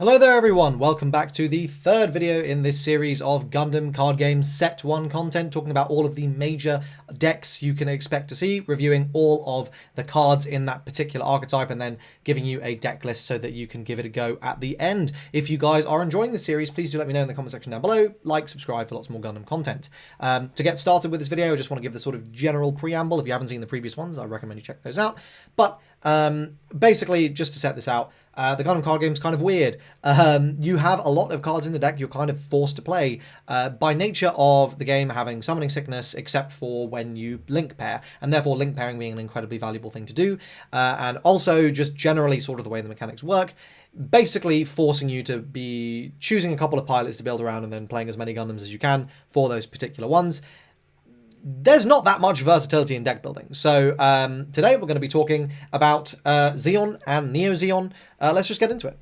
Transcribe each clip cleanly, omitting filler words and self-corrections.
Hello there everyone, welcome back to the third video in this series of Gundam card game Set 1 content, talking about all of the major decks you can expect to see, reviewing all of the cards in that particular archetype, and then giving you a deck list so that you can give it a go at the end. If you guys are enjoying the series, please do let me know in the comment section down below, like, subscribe for lots more Gundam content. To get started with this video, I just want to give the sort of general preamble. If you haven't seen the previous ones, I recommend you check those out. But basically, just to set this out, the Gundam card game is kind of weird. You have a lot of cards in the deck you're kind of forced to play by nature of the game having summoning sickness, except for when you link pair, and therefore link pairing being an incredibly valuable thing to do, and also just generally sort of the way the mechanics work, basically forcing you to be choosing a couple of pilots to build around and then playing as many Gundams as you can for those particular ones. There's not that much versatility in deck building. So today we're going to be talking about Zeon and Neozon. Let's just get into it.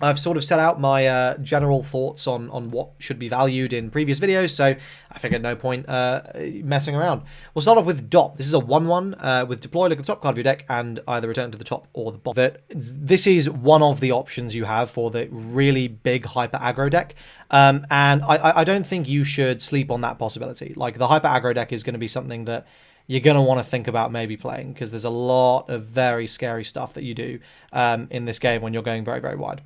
I've sort of set out my general thoughts on what should be valued in previous videos, so I figured no point messing around. We'll start off with DOP. This is a 1-1 with deploy, look at the top card of your deck, and either return to the top or the bottom. This is one of the options you have for the really big hyper aggro deck, and I don't think you should sleep on that possibility. Like, the hyper aggro deck is going to be something that you're going to want to think about maybe playing, because there's a lot of very scary stuff that you do in this game when you're going very, very wide.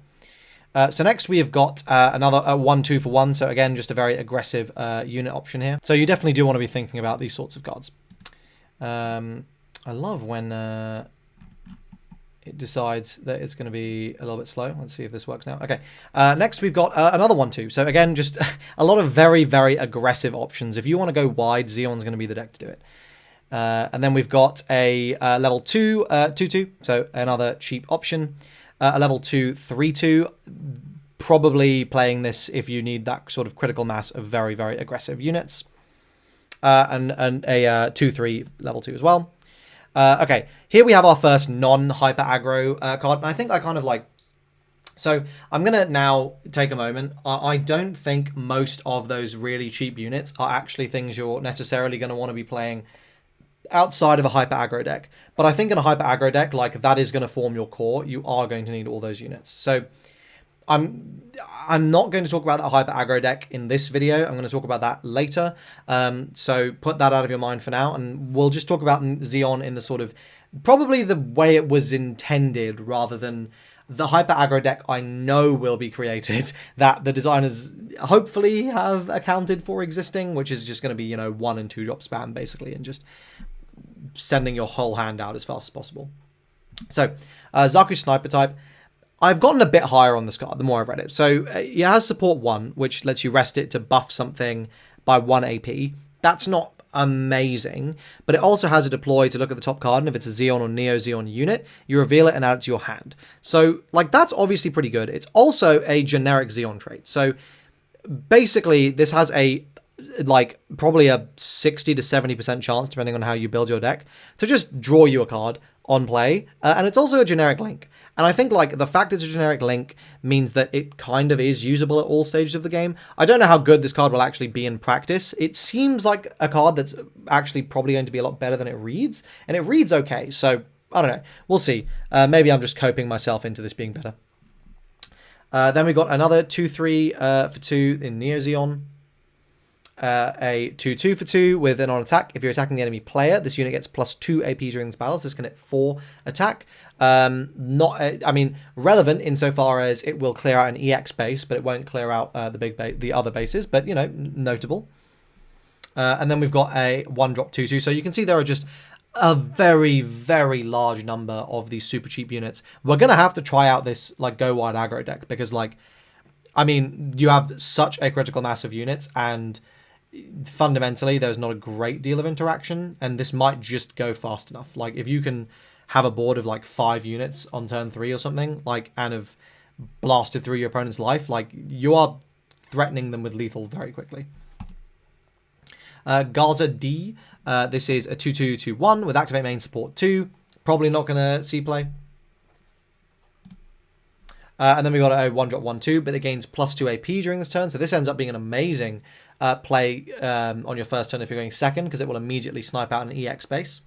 So next we have got another 1-2 for 1. So again, just a very aggressive unit option here. So you definitely do want to be thinking about these sorts of cards. I love when it decides that it's going to be a little bit slow. Let's see if this works now. Okay. Next we've got another 1-2. So again, just a lot of very, very aggressive options. If you want to go wide, Zeon's going to be the deck to do it. And then we've got a level 2 2-2. So another cheap option. A level 2 3-2, probably playing this if you need that sort of critical mass of very, very aggressive units. And a 2-3 level 2 as well. Okay, here we have our first non-hyper aggro card, and I think I kind of like... So I'm going to now take a moment. I don't think most of those really cheap units are actually things you're necessarily going to want to be playing outside of a hyper aggro deck, but I think in a hyper aggro deck, like, that is going to form your core. You are going to need all those units. So I'm not going to talk about that hyper aggro deck in this video. I'm going to talk about that later. So put that out of your mind for now, and we'll just talk about Zeon in the sort of probably the way it was intended, rather than the hyper aggro deck I know will be created that the designers hopefully have accounted for existing, which is just going to be, 1 and 2 drop spam basically, and just sending your whole hand out as fast as possible. So Zaku Sniper type, I've gotten a bit higher on this card the more I've read it. So it has support 1, which lets you rest it to buff something by 1 AP. That's not amazing, but it also has a deploy to look at the top card, and if it's a Zeon or Neozon unit, you reveal it and add it to your hand. So, like, that's obviously pretty good. It's also a generic Zeon trait. So basically this has a probably a 60 to 70% chance, depending on how you build your deck, to just draw you a card on play, and it's also a generic link. And I think, like, the fact it's a generic link means that it kind of is usable at all stages of the game. I don't know how good this card will actually be in practice. It seems like a card that's actually probably going to be a lot better than it reads, and it reads okay, so I don't know. We'll see. Maybe I'm just coping myself into this being better. Then we got another 2-3 for 2 in Neozon. A 2-2 for 2 with an on attack. If you're attacking the enemy player, this unit gets +2 AP during this battle, so this can hit 4 attack. Relevant insofar as it will clear out an EX base, but it won't clear out the other bases, but, notable. And then we've got a 1-drop 2-2, so you can see there are just a very, very large number of these super cheap units. We're going to have to try out this, go wide aggro deck, because, you have such a critical mass of units, and fundamentally there's not a great deal of interaction, and this might just go fast enough. Like, if you can have a board of 5 units on turn 3 or something, and have blasted through your opponent's life, you are threatening them with lethal very quickly. Gaza D, this is a 2-2-2-1 with activate main support 2, probably not going to see play. And then we got a 1-drop 1-2, but it gains +2 AP during this turn. So this ends up being an amazing play on your first turn if you're going second, because it will immediately snipe out an EX base.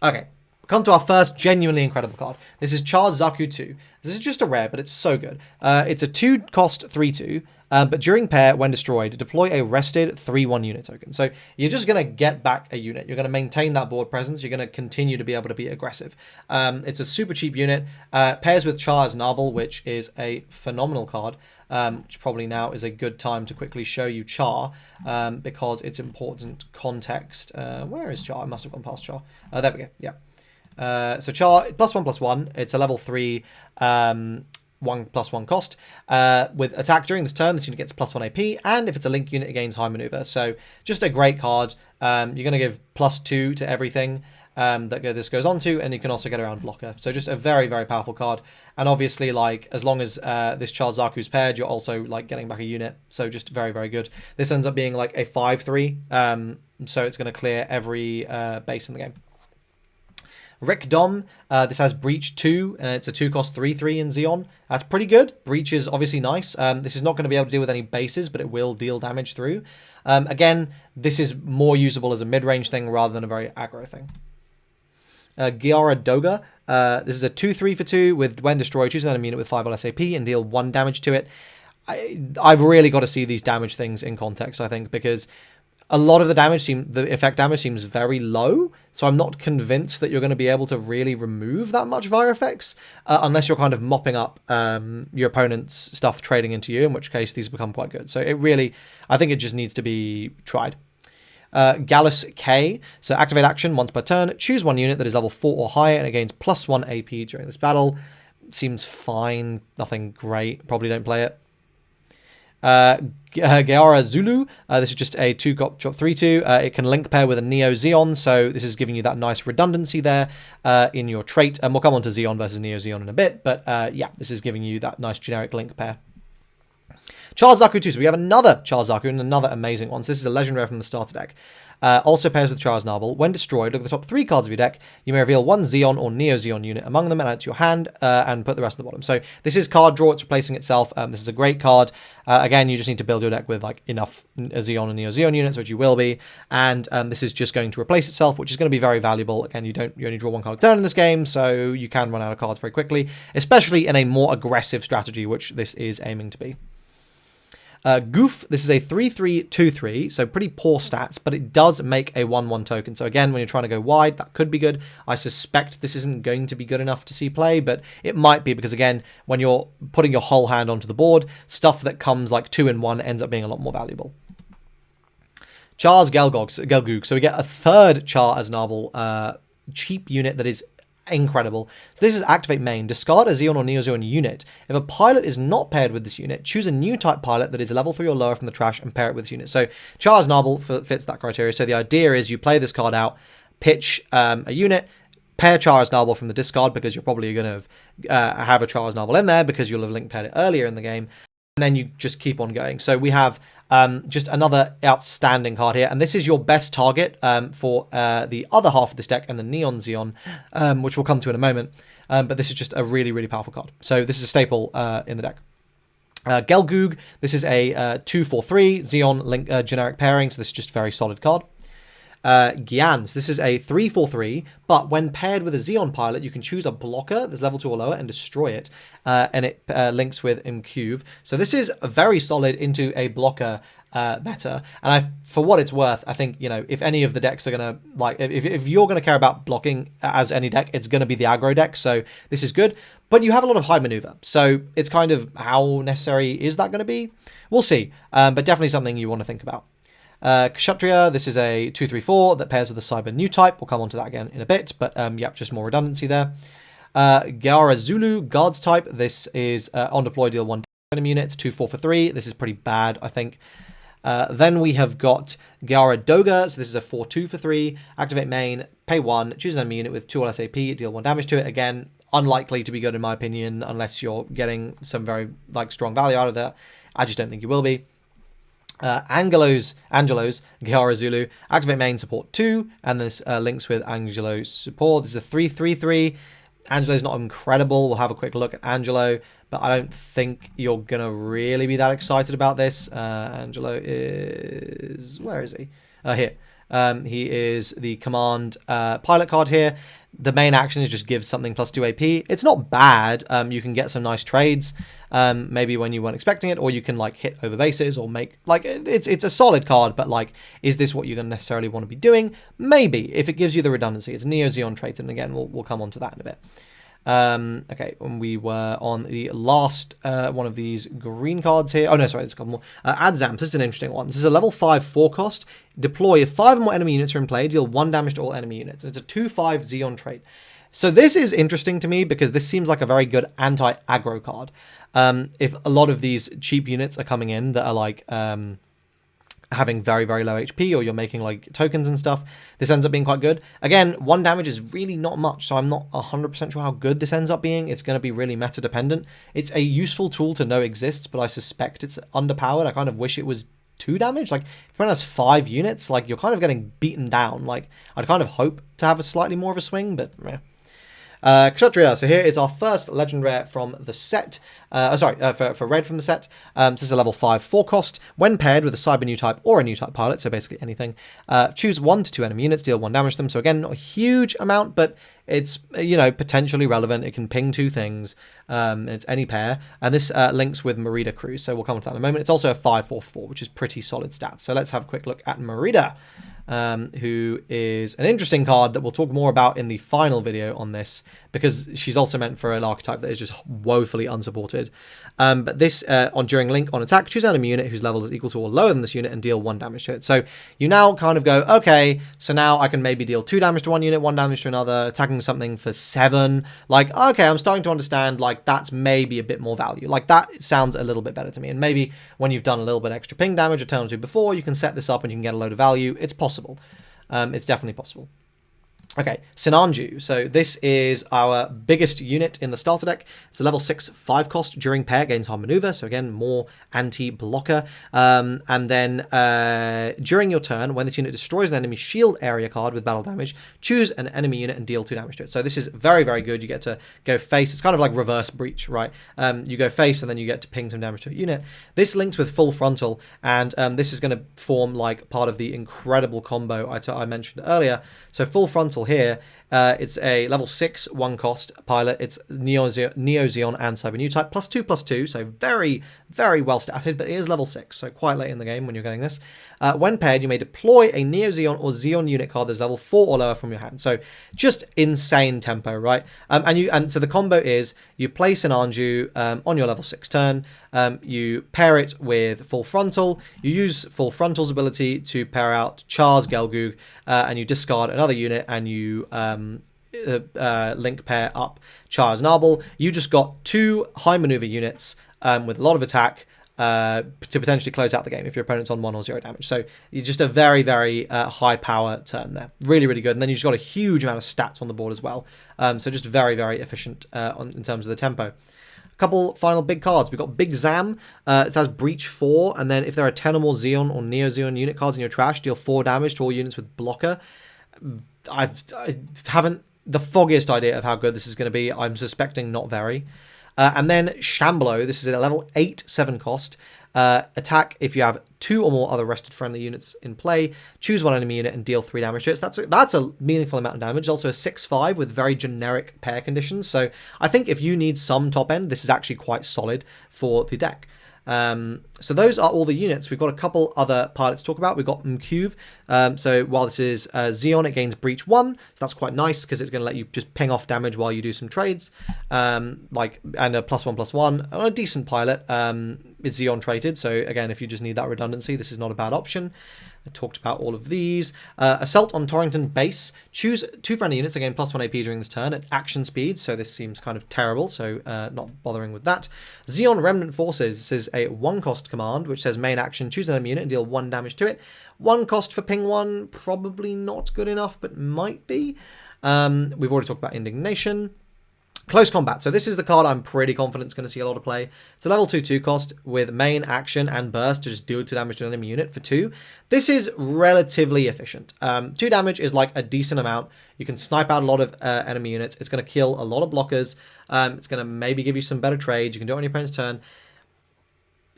Okay, come to our first genuinely incredible card. This is Char Zaku 2. This is just a rare, but it's so good. It's a 2-cost 3/2, but during pair, when destroyed, deploy a rested 3/1 unit token. So you're just going to get back a unit. You're going to maintain that board presence. You're going to continue to be able to be aggressive. It's a super cheap unit. Pairs with Char's Nabel, which is a phenomenal card, which probably now is a good time to quickly show you Char, because it's important context. Where is Char? I must have gone past Char. There we go. Yeah. So Char, +1/+1. It's a level 3, 1/+1 cost. With attack during this turn, this unit gets +1 AP, and if it's a link unit, it gains high maneuver. So just a great card. You're going to give +2 to everything that this goes on to, and you can also get around blocker. So just a very, very powerful card. And obviously, like, as long as this Char Zaku's paired, you're also like getting back a unit. So just very, very good. This ends up being like a 5/3. So it's going to clear every base in the game. Rick Dom, this has Breach 2, and it's a 2-cost 3/3 in Zeon. That's pretty good. Breach is obviously nice. This is not going to be able to deal with any bases, but it will deal damage through. Again, this is more usable as a mid-range thing rather than a very aggro thing. Giara Doga, this is a 2/3 for 2 with when destroyed, choose an enemy unit with 5 or less AP and deal 1 damage to it. I've really got to see these damage things in context, I think, because a lot of the effect damage seems very low, so I'm not convinced that you're going to be able to really remove that much via effects, unless you're kind of mopping up your opponent's stuff trading into you, in which case these become quite good. So I think it just needs to be tried. Gallus K, so activate action once per turn, choose 1 unit that is level 4 or higher, and it gains +1 AP during this battle. Seems fine, nothing great, probably don't play it. Gaara Zulu, this is just a 2-cop drop 3/2. It can link pair with a Neo Zeon, so this is giving you that nice redundancy there in your trait. And we'll come on to Zeon versus Neo Zeon in a bit, but yeah, this is giving you that nice generic link pair. Char Zaku 2, so we have another Char Zaku and another amazing one. So this is a legendary from the starter deck. Also pairs with Char's Nabel. When destroyed, look at the top 3 cards of your deck. You may reveal 1 Zeon or Neo Zeon unit among them and add it to your hand, and put the rest at the bottom. So this is card draw. It's replacing itself. This is a great card. Again, you just need to build your deck with like enough Zeon and Neo Zeon units, which you will be. And this is just going to replace itself, which is going to be very valuable. Again, you only draw 1 card a turn in this game, so you can run out of cards very quickly, especially in a more aggressive strategy, which this is aiming to be. Goof, this is a 3/3/2/3, so pretty poor stats, but it does make a 1/1 token. So again, when you're trying to go wide, that could be good. I suspect this isn't going to be good enough to see play, but it might be, because again, when you're putting your whole hand onto the board, stuff that comes like 2 in 1 ends up being a lot more valuable. Char's Gelgoog, so we get a 3rd Char as Nabel cheap unit that is incredible. So this is activate main. Discard a Zeon or Neo Zeon unit. If a pilot is not paired with this unit, choose a Newtype pilot that is level 3 or lower from the trash and pair it with this unit. So Char's Nabel fits that criteria. So the idea is you play this card out, pitch a unit, pair Char's Nabel from the discard, because you're probably going to have a Char's Nabel in there because you'll have link paired it earlier in the game, and then you just keep on going. So we have just another outstanding card here, and this is your best target for the other half of this deck and the Neon Zeon, which we'll come to in a moment, but this is just a really, really powerful card. So this is a staple in the deck. Gelgoog, this is a 2/4/3 Zeon link generic pairing, so this is just a very solid card. Gyans, this is a 3/4/3, but when paired with a Zeon pilot, you can choose a blocker that's level 2 or lower and destroy it, and it links with Imcuve. So this is very solid into a blocker meta, and for what it's worth, I think, you know, if any of the decks are gonna, like, if you're gonna care about blocking as any deck, it's gonna be the aggro deck. So this is good, but you have a lot of high maneuver, so it's kind of, how necessary is that going to be? We'll see, but definitely something you want to think about. Kshatriya, this is a 2/3/4 that pairs with a Cyber Newtype. We'll come on to that again in a bit, but yep, just more redundancy there. Gaara Zulu, Guards type. This is on deploy, deal 1 enemy units, 2/4/3. This is pretty bad, I think. Then we have got Gaara Doga, so this is a 4/2/3. Activate main, pay 1, choose an enemy unit with 2 or less AP, deal 1 damage to it. Again, unlikely to be good in my opinion, unless you're getting some very strong value out of that. I just don't think you will be. Angelo's Gaara Zulu, activate main, support 2, and this links with Angelo's support. This is a 3/3/3. Angelo's not incredible. We'll have a quick look at Angelo, but I don't think you're going to really be that excited about this. Angelo is... where is he? here. He is the command pilot card here. The main action is just give something plus 2 AP. It's not bad. You can get some nice trades, maybe when you weren't expecting it, or you can like hit over bases or make like it's a solid card. But like, is this what you're going to necessarily want to be doing? Maybe if it gives you the redundancy. It's Neozon trait, and again we'll come on to that in a bit. Okay, when we were on the last one of these green cards here. Oh no, sorry, there's a couple more. Adzams, this is an interesting one. This is a level 5 4 cost. Deploy if 5 or more enemy units are in play, deal 1 damage to all enemy units. It's a 2/5 Zeon trait. So this is interesting to me because this seems like a very good anti-aggro card. If a lot of these cheap units are coming in that are like having very, very low HP, or you're making like tokens and stuff, this ends up being quite good. Again, 1 damage is really not much, so I'm not 100% sure how good this ends up being. It's going to be really meta dependent. It's a useful tool to know exists, but I suspect it's underpowered. I kind of wish it was 2 damage. Like, if it has 5 units, like, you're kind of getting beaten down. Like, I'd kind of hope to have a slightly more of a swing, but yeah. Kshatriya, so here is our first legend rare from the set. For red from the set. This is a level 5 4 cost. When paired with a cyber Newtype or a Newtype pilot, so basically anything, choose 1 to 2 enemy units, deal 1 damage to them. So again, not a huge amount, but it's, you know, potentially relevant. It can ping 2 things. It's any pair. And this links with Merida Crew, so we'll come to that in a moment. It's also a 5/4/4, which is pretty solid stats. So let's have a quick look at Merida. Who is an interesting card that we'll talk more about in the final video on this, because she's also meant for an archetype that is just woefully unsupported. But this, during link on attack, choose an enemy unit whose level is equal to or lower than this unit and deal 1 damage to it. So you now kind of go, okay, so now I can maybe deal 2 damage to one unit, 1 damage to another, attacking something for 7. Like, okay, I'm starting to understand, like, that's maybe a bit more value. Like, that sounds a little bit better to me. And maybe when you've done a little bit extra ping damage a turn or two before, you can set this up and you can get a load of value. It's possible. It's definitely possible. Okay, Sinanju. So this is our biggest unit in the starter deck. It's a level 6 5 cost. During pair, gains hard maneuver. So again, more anti-blocker. And then during your turn, when this unit destroys an enemy shield area card with battle damage, choose an enemy unit and deal 2 damage to it. So this is very, very good. You get to go face. It's kind of like reverse breach, right? You go face and then you get to ping some damage to a unit. This links with full frontal, and this is going to form like part of the incredible combo I mentioned earlier. So full frontal here, it's a level 6 1 cost pilot. It's Neozon and Cyber Newtype +2/+2, so very, very well statted, but it is level 6, so quite late in the game when you're getting this. When paired, you may deploy a Neozon or Zeon unit card that's level 4 or lower from your hand. So just insane tempo, right? And so the combo is you place an Anju on your level 6 turn, you pair it with full frontal, you use full frontal's ability to pair out Char's Gelgoog, and you discard another unit and you link pair up Char's Narbel. You just got 2 high maneuver units with a lot of attack to potentially close out the game if your opponent's on 1 or 0 damage. So you're just a very, very high power turn there. Really, really good. And then you've just got a huge amount of stats on the board as well. So just very, very efficient in terms of the tempo. Couple final big cards. We've got Big Zam. It has Breach 4, and then if there are 10 or more Zeon or Neozon unit cards in your trash, deal 4 damage to all units with blocker. I haven't the foggiest idea of how good this is going to be. I'm suspecting not very. And then Shamblo. This is a level 8 7 cost. Attack if you have 2 or more other rested friendly units in play. Choose 1 enemy unit and deal 3 damage to it. So that's a meaningful amount of damage. Also a 6/5 with very generic pair conditions. So I think if you need some top end, this is actually quite solid for the deck. So those are all the units. We've got a couple other pilots to talk about. We've got Mkuv. So while this is Zeon, it gains Breach 1. So that's quite nice because it's going to let you just ping off damage while you do some trades. And a +1/+1. A decent pilot. It's Zeon traded. So again, if you just need that redundancy, this is not a bad option. I talked about all of these. Assault on Torrington base. Choose 2 friendly units to gain +1 AP during this turn at action speed. So this seems kind of terrible, so not bothering with that. Zeon Remnant Forces. This is a 1 cost command, which says main action, choose an enemy unit and deal 1 damage to it. 1 cost for ping 1, probably not good enough, but might be. We've already talked about Indignation. Close Combat. So this is the card I'm pretty confident is going to see a lot of play. It's a level 2/2 cost with main action and burst to just deal 2 damage to an enemy unit for 2. This is relatively efficient. 2 damage is like a decent amount. You can snipe out a lot of enemy units. It's going to kill a lot of blockers. It's going to maybe give you some better trades. You can do it on your opponent's turn.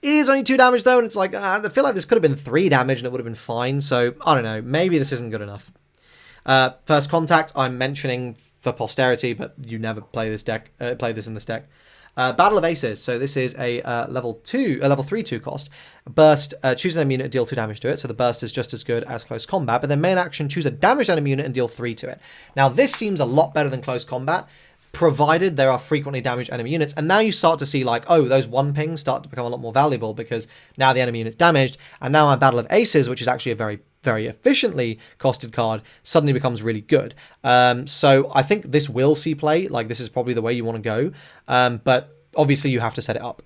It is only 2 damage though, and it's like, I feel like this could have been 3 damage and it would have been fine, so I don't know, maybe this isn't good enough. First Contact, I'm mentioning for posterity, but you never play this deck, play this in this deck. Battle of Aces, so this is a level 3 2 cost. Burst, choose an enemy unit, deal 2 damage to it, so the burst is just as good as Close Combat, but then main action, choose a damaged enemy unit and deal 3 to it. Now this seems a lot better than Close Combat, provided there are frequently damaged enemy units, and now you start to see like, oh, those 1 pings start to become a lot more valuable because now the enemy unit's damaged, and now our Battle of Aces, which is actually a very, very efficiently costed card, suddenly becomes really good. So I think this will see play, like this is probably the way you want to go, but obviously you have to set it up.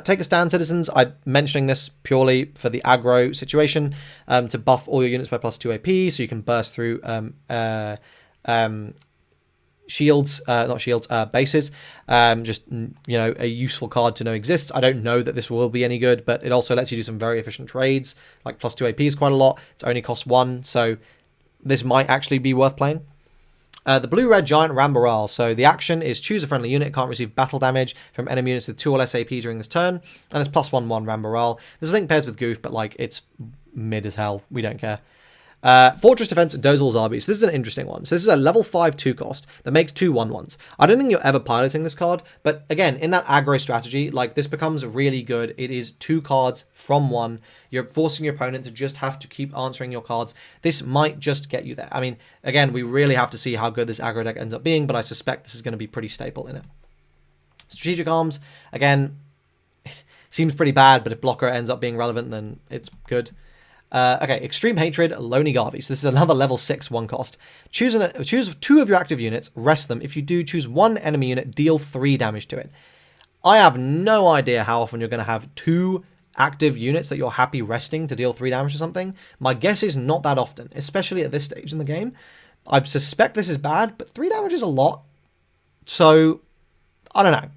Take a stand, citizens. I'm mentioning this purely for the aggro situation, to buff all your units by +2 AP, so you can burst through bases. Just, you know, a useful card to know exists. I don't know that this will be any good, but it also lets you do some very efficient trades. Like +2 AP is quite a lot. It's only cost 1, so this might actually be worth playing. The blue-red giant Rambaral. So the action is choose a friendly unit, can't receive battle damage from enemy units with 2 or less AP during this turn, and it's +1/1 Rambaral. This link pairs with Goof, but like it's mid as hell. We don't care. Fortress Defense Dozal Zarbi. So this is an interesting one. So this is a level 5 2 cost that makes 2 1/1s. I don't think you're ever piloting this card, but again, in that aggro strategy, like this becomes really good. It is 2 cards from 1. You're forcing your opponent to just have to keep answering your cards. This might just get you there. I mean, again, we really have to see how good this aggro deck ends up being, but I suspect this is going to be pretty staple in it. Strategic Arms, again, seems pretty bad, but if blocker ends up being relevant, then it's good. Okay, Extreme Hatred, Loney Garvey. So this is another level 6 1 cost. Choose 2 of your active units, rest them. If you do, choose 1 enemy unit, deal 3 damage to it. I have no idea how often you're going to have 2 active units that you're happy resting to deal 3 damage to something. My guess is not that often, especially at this stage in the game. I suspect this is bad, but 3 damage is a lot. So, I don't know.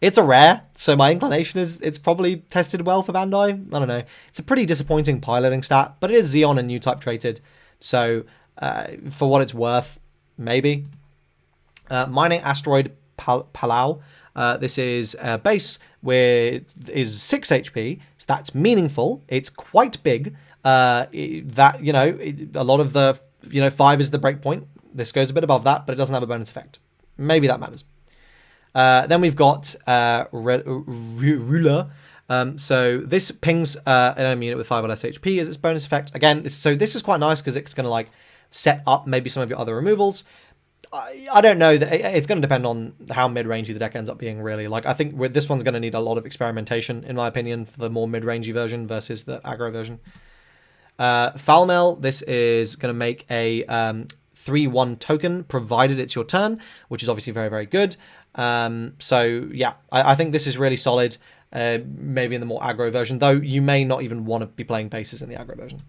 It's a rare, so my inclination is it's probably tested well for Bandai. I don't know. It's a pretty disappointing piloting stat, but it is Zeon and Newtype traded. So, for what it's worth, maybe. Mining Asteroid Palau. This is a base where is 6 HP, so that's meaningful. It's quite big. That, you know, a lot of the, 5 is the breakpoint. This goes a bit above that, but it doesn't have a bonus effect. Maybe that matters. Then we've got Ruler. So this pings an enemy unit with 5 or less HP as its bonus effect. Again, this is quite nice because it's going to like set up maybe some of your other removals. I don't know. It's going to depend on how mid-rangey the deck ends up being, really. Like, I think this one's going to need a lot of experimentation, in my opinion, for the more mid-rangey version versus the aggro version. Foulmail, this is going to make a 3/1 token, provided it's your turn, which is obviously very, very good. So yeah, I think this is really solid, maybe in the more aggro version, though you may not even want to be playing bases in the aggro version.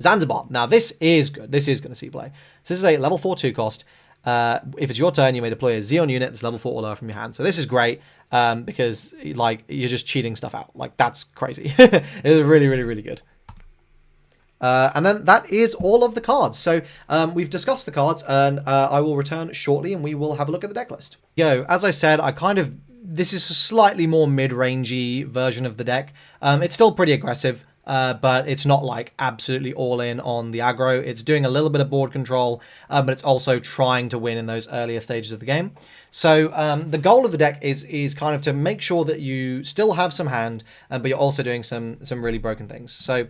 Zanzibar. Now this is good. This is going to see play. So this is a level 4 2 cost. If it's your turn, you may deploy a Zeon unit that's level 4 or lower from your hand. So this is great, because like you're just cheating stuff out. Like that's crazy. It is really, really, really good. And then that is all of the cards. So we've discussed the cards, and I will return shortly and we will have a look at the deck list. As I said, this is a slightly more mid-rangey version of the deck. It's still pretty aggressive, but it's not like absolutely all in on the aggro. It's doing a little bit of board control, but it's also trying to win in those earlier stages of the game. So the goal of the deck is kind of to make sure that you still have some hand, but you're also doing some really broken things. So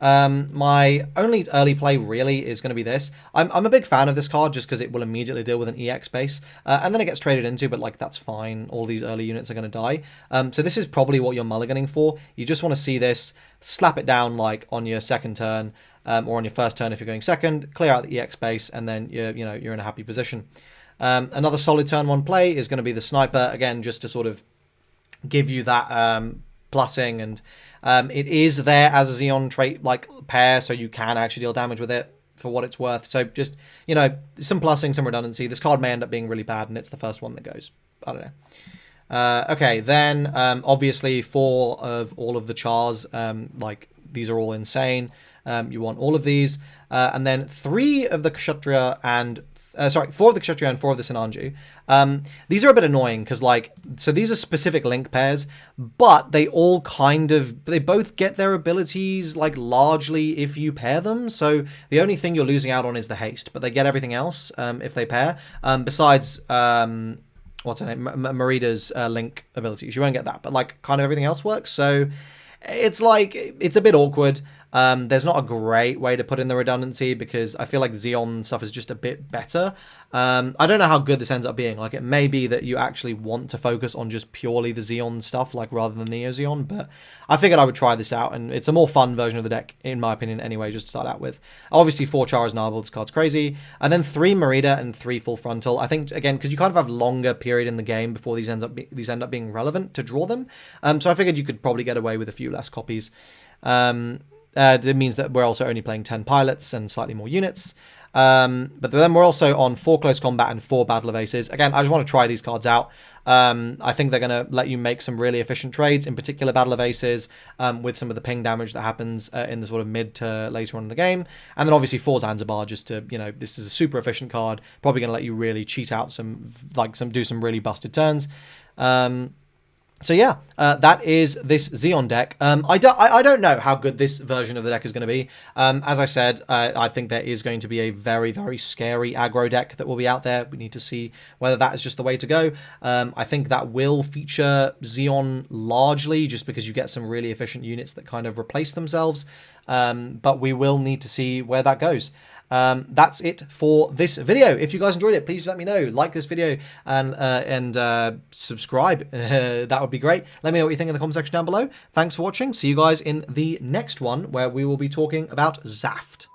my only early play really is going to be this. I'm a big fan of this card just because it will immediately deal with an EX base, and then it gets traded into, but like that's fine. All these early units are going to die. So this is probably what you're mulliganing for. You just want to see this, slap it down like on your second turn, or on your first turn if you're going second, clear out the EX base, and then you're in a happy position. Another solid turn 1 play is going to be the sniper, again just to sort of give you that plussing, and it is there as a Zeon trait like pair, so you can actually deal damage with it for what it's worth. So just, some plussing, some redundancy. This card may end up being really bad, and it's the first one that goes. I don't know. Okay, then obviously 4 of all of the Chars, like these are all insane. You want all of these, and then 3 of the Kshatriya and sorry, 4 of the Kshatriya and 4 of the Sinanju. These are a bit annoying because, like, so these are specific link pairs, but they all they both get their abilities, like, largely if you pair them. So the only thing you're losing out on is the haste, but they get everything else if they pair. Besides, what's her name? Marida's link abilities. You won't get that, but, like, kind of everything else works. So it's like, it's a bit awkward. There's not a great way to put in the redundancy because I feel like Zeon stuff is just a bit better. I don't know how good this ends up being. Like, it may be that you actually want to focus on just purely the Zeon stuff, like, rather than Neozon, but I figured I would try this out, and it's a more fun version of the deck, in my opinion, anyway, just to start out with. Obviously, 4 Char is Narvel, this card's crazy, and then 3 Merida and 3 Full Frontal. I think, again, because you kind of have longer period in the game before these end up being relevant to draw them, so I figured you could probably get away with a few less copies. It means that we're also only playing 10 pilots and slightly more units. But then we're also on 4 Close Combat and 4 Battle of Aces. Again, I just want to try these cards out. I think they're going to let you make some really efficient trades, in particular Battle of Aces, with some of the ping damage that happens in the sort of mid to later on in the game. And then obviously 4 Zanzibar, just to, you know, this is a super efficient card, probably going to let you really cheat out do some really busted turns. So yeah, that is this Zeon deck. I don't know how good this version of the deck is going to be. As I said, I think there is going to be a very, very scary aggro deck that will be out there. We need to see whether that is just the way to go. I think that will feature Zeon largely just because you get some really efficient units that kind of replace themselves. But we will need to see where that goes. That's it for this video. If you guys enjoyed it, please let me know. Like this video and subscribe. That would be great. Let me know what you think in the comment section down below. Thanks for watching. See you guys in the next one where we will be talking about Zaft.